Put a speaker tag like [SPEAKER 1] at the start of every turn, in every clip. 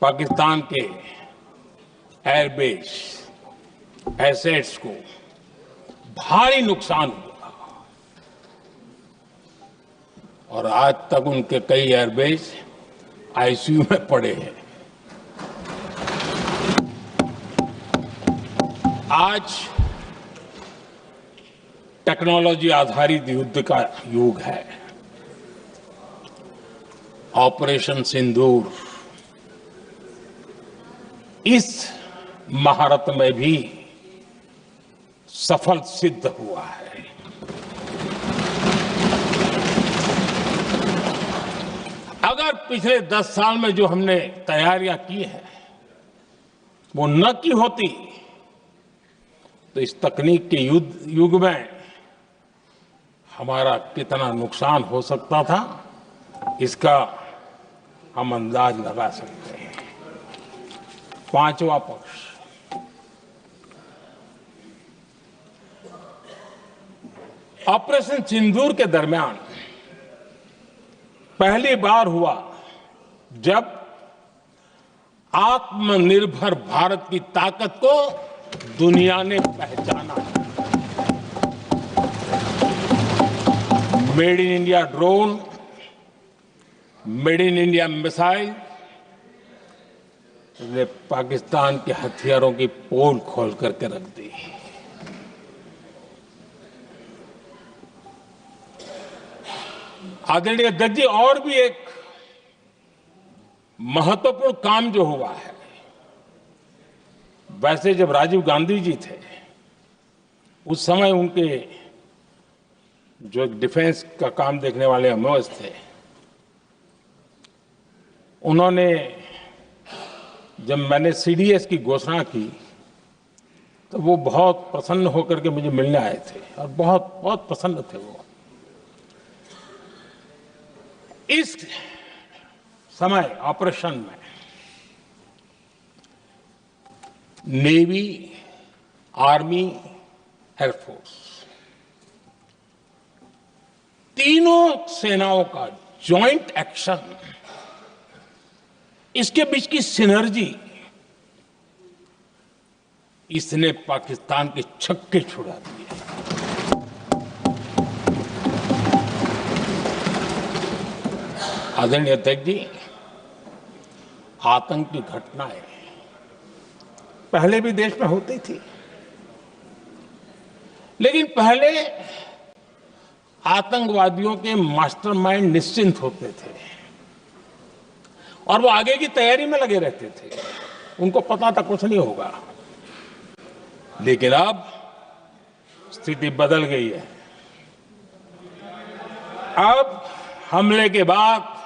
[SPEAKER 1] पाकिस्तान के airbase assets को भारी नुकसान हुआ और आज तक उनके कई एयरबेस आईसीयू में पड़े हैं। आज टेक्नोलॉजी आधारित युद्ध का युग है। ऑपरेशन सिंदूर इस महारत में भी सफल सिद्ध हुआ है। अगर पिछले 10 साल में जो हमने तैयारियां की हैं वो न की होती तो इस तकनीक के युग में हमारा कितना नुकसान हो सकता था, इसका हम अंदाज लगा सकते हैं। पांचवा पक्ष, ऑपरेशन सिंदूर के दरमियान पहली बार हुआ जब आत्मनिर्भर भारत की ताकत को दुनिया ने पहचाना। Made in India drone, made in India missile ने पाकिस्तान के हथियारों की पोल खोल करके रख दी। आदरणीय अध्यक्ष जी, और भी एक महत्वपूर्ण काम जो हुआ है, वैसे जब राजीव गांधी जी थे उस समय उनके जो एक डिफेंस का काम देखने वाले अमोस थे, उन्होंने जब मैंने सीडीएस की घोषणा की तो वो बहुत प्रसन्न होकर के मुझे मिलने आए थे और बहुत बहुत प्रसन्न थे वो। इस समय ऑपरेशन में नेवी, आर्मी, एयरफोर्स तीनों सेनाओं का जॉइंट एक्शन, इसके बीच की सिनर्जी, इसने पाकिस्तान के छक्के छुड़ा दिए। आदरणीय अध्यक्ष जी, आतंक की घटनाएं पहले भी देश में होती थी, लेकिन पहले आतंकवादियों के मास्टरमाइंड निश्चिंत होते थे और वो आगे की तैयारी में लगे रहते थे, उनको पता था कुछ नहीं होगा। लेकिन अब स्थिति बदल गई है। अब हमले के बाद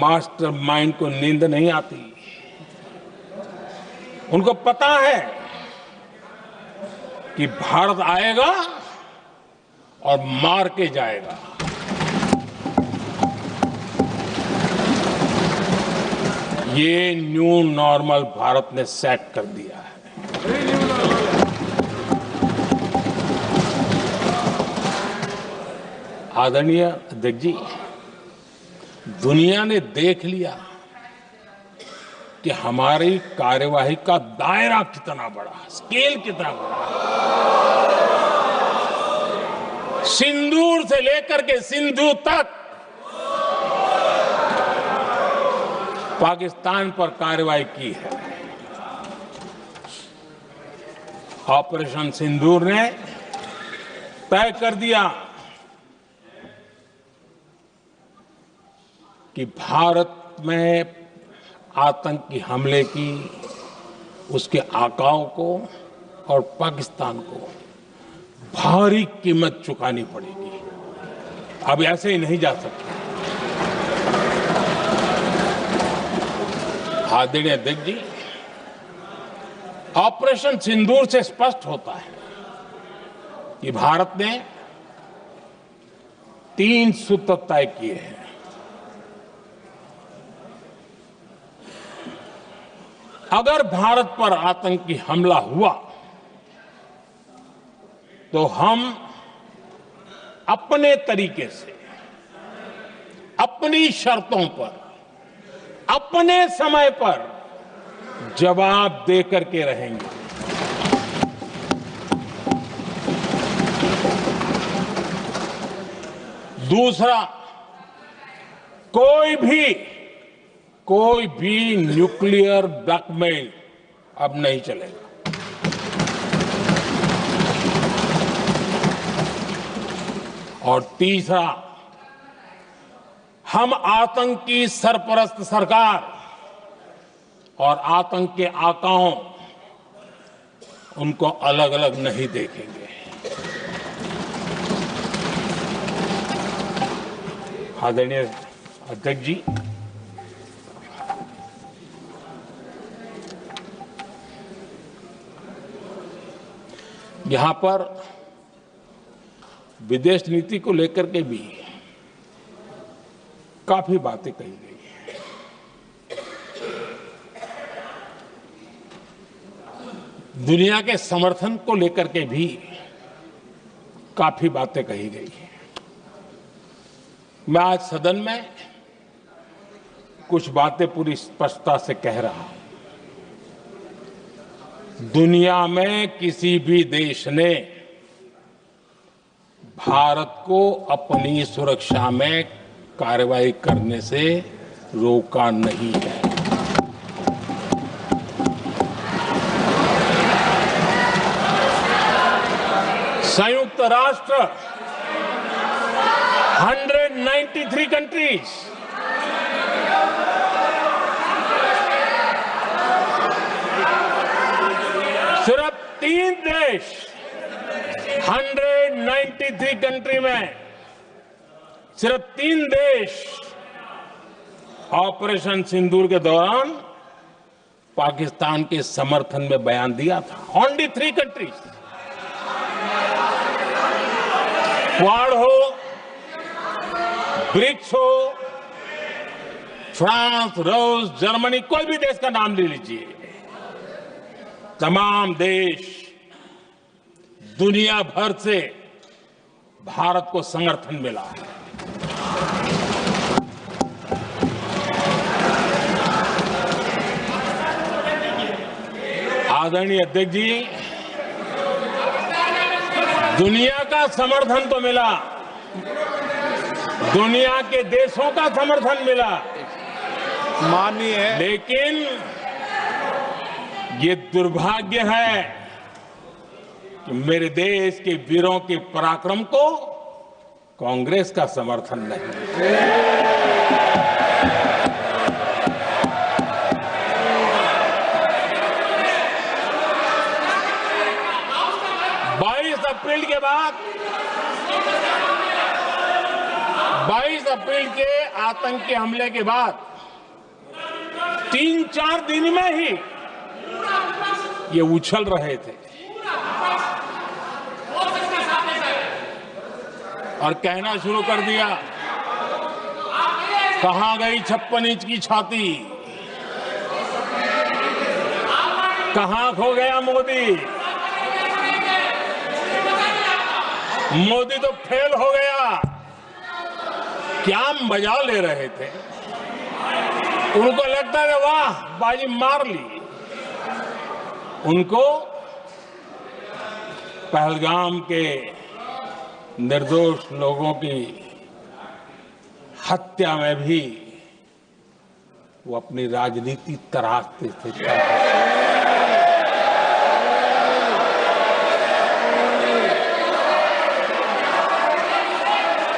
[SPEAKER 1] मास्टरमाइंड को नींद नहीं आती। उनको पता है कि भारत आएगा और मार के जाएगा। ये न्यू नॉर्मल भारत ने सेट कर दिया है। आदरणीय अध्यक्ष जी, दुनिया ने देख लिया कि हमारी कार्यवाही का दायरा कितना बड़ा, स्केल कितना बड़ा। सिंदूर से लेकर के सिंधु तक पाकिस्तान पर कार्रवाई की है। ऑपरेशन सिंदूर ने तय कर दिया कि भारत में आतंकी हमले की, उसके आकाओं को और पाकिस्तान को भारी कीमत चुकानी पड़ेगी। अब ऐसे ही नहीं जा सकता। आदरणीय अध्यक्ष जी, ऑपरेशन सिंदूर से स्पष्ट होता है कि भारत ने 3 सूत्र तय किए हैं। अगर भारत पर आतंकी हमला हुआ तो हम अपने तरीके से, अपनी शर्तों पर अपने समय पर जवाब दे करके रहेंगे। दूसरा, कोई भी न्यूक्लियर ब्लैकमेल अब नहीं चलेगा। और तीसरा, हम आतंक की सरपरस्त सरकार और आतंक के आकाओं उनको अलग अलग नहीं देखेंगे। आदरणीय अध्यक्ष जी, यहां पर विदेश नीति को लेकर के भी काफी बातें कही गई हैं। दुनिया के समर्थन को लेकर के भी काफी बातें कही गई हैं। मैं आज सदन में कुछ बातें पूरी स्पष्टता से कह रहा हूं। दुनिया में किसी भी देश ने भारत को अपनी सुरक्षा में कार्रवाई करने से रोका नहीं है। संयुक्त राष्ट्र 193 कंट्रीज, सिर्फ 3 देश 193 कंट्री में सिर्फ 3 देश ऑपरेशन सिंदूर के दौरान पाकिस्तान के समर्थन में बयान दिया था। Only 3 countries. क्वाड हो, ब्रिक्स हो, फ्रांस, रूस, जर्मनी, कोई भी देश का नाम ले लीजिए, तमाम देश दुनिया भर से भारत को समर्थन मिला है। आदरणीय अध्यक्ष जी, दुनिया का समर्थन तो मिला, दुनिया के देशों का समर्थन मिला,
[SPEAKER 2] माननीय है,
[SPEAKER 1] लेकिन ये दुर्भाग्य है कि मेरे देश के वीरों के पराक्रम को कांग्रेस का समर्थन नहीं। 22 अप्रैल के बाद 22 अप्रैल के आतंकी हमले के बाद 3-4 दिन में ही ये उछल रहे थे और कहना शुरू कर दिया, कहां गई 56 इंच की छाती, कहां खो गया मोदी, मोदी तो फेल हो गया। क्या मजा ले रहे थे, उनको लगता है वाह बाजी मार ली। उनको पहलगाम के निर्दोष लोगों की हत्या में भी वो अपनी राजनीति तराशते थे।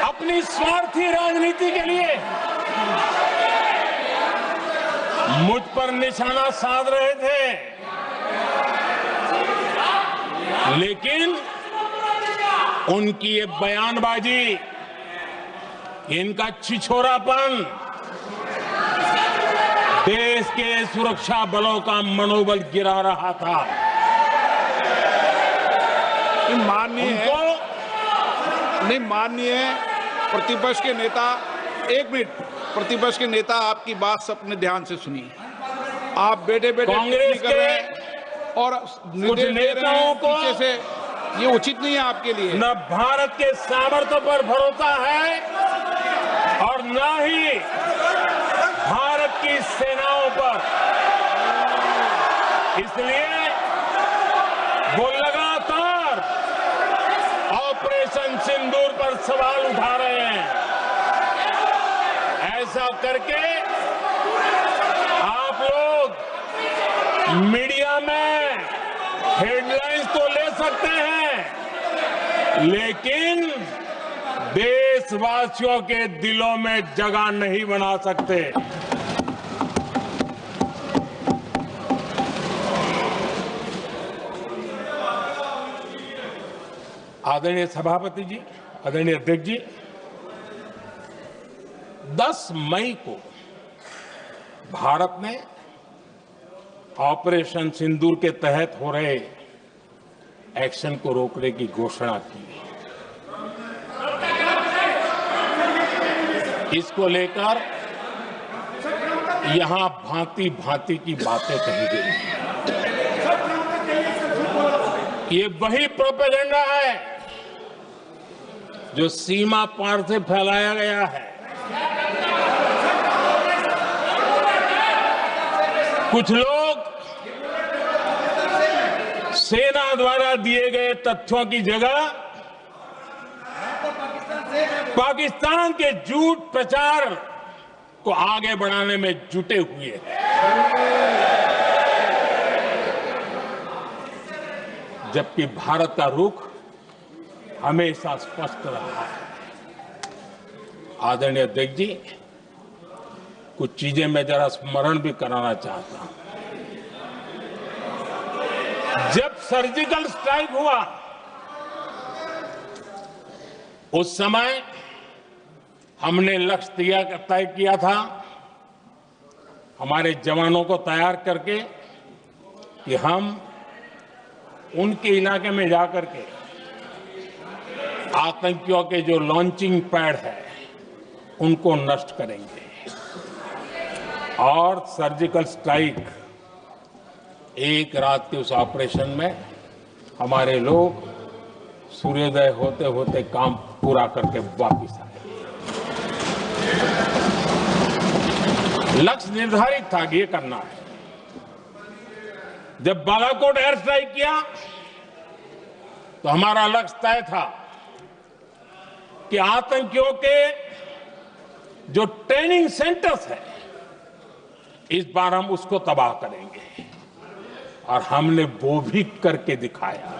[SPEAKER 1] अपनी स्वार्थी राजनीति के लिए मुझ पर निशाना साध रहे थे, लेकिन उनकी ये बयानबाजी, इनका छिछोरापन देश के सुरक्षा बलों का मनोबल गिरा रहा था।
[SPEAKER 2] माननीय प्रतिपक्ष के नेता, एक मिनट, प्रतिपक्ष के नेता आपकी बात सबने ध्यान से सुनी। आप बेटे
[SPEAKER 1] कांग्रेस
[SPEAKER 2] कर रहे हैं और
[SPEAKER 1] कुछ नेताओं को
[SPEAKER 2] पीछे से, ये उचित नहीं है आपके लिए।
[SPEAKER 1] न भारत के सामर्थ्य पर भरोसा है और न ही भारत की सेनाओं पर। इसलिए वो लगातार ऑपरेशन सिंदूर पर सवाल उठा रहे हैं। ऐसा करके आप लोग मीडिया में हेडलाइंस तो ले सकते हैं, लेकिन देशवासियों के दिलों में जगह नहीं बना सकते। आदरणीय सभापति जी, आदरणीय अध्यक्ष जी, 10 मई को भारत ने ऑपरेशन सिंदूर के तहत हो रहे एक्शन को रोकने की घोषणा की। इसको लेकर यहां भांति भांति की बातें कही गई। ये वही प्रोपेगेंडा है जो सीमा पार से फैलाया गया है। कुछ लोग सेना द्वारा दिए गए तथ्यों की जगह पाकिस्तान के झूठ प्रचार को आगे बढ़ाने में जुटे हुए हैं। जबकि भारत का रुख हमेशा स्पष्ट रहा है। आदरणीय अध्यक्ष जी, कुछ चीजें मैं जरा स्मरण भी कराना चाहता हूं। जब सर्जिकल स्ट्राइक हुआ, उस समय हमने लक्ष्य तय किया था, हमारे जवानों को तैयार करके, कि हम उनके इलाके में जाकर के आतंकियों के जो लॉन्चिंग पैड है उनको नष्ट करेंगे। और सर्जिकल स्ट्राइक, एक रात के उस ऑपरेशन में हमारे लोग सूर्योदय होते होते काम पूरा करके वापस आए। लक्ष्य निर्धारित था कि ये करना है। जब बालाकोट एयर स्ट्राइक किया तो हमारा लक्ष्य तय था कि आतंकियों के जो ट्रेनिंग सेंटर्स है, इस बार हम उसको तबाह करेंगे। और हमने वो भी करके दिखाया।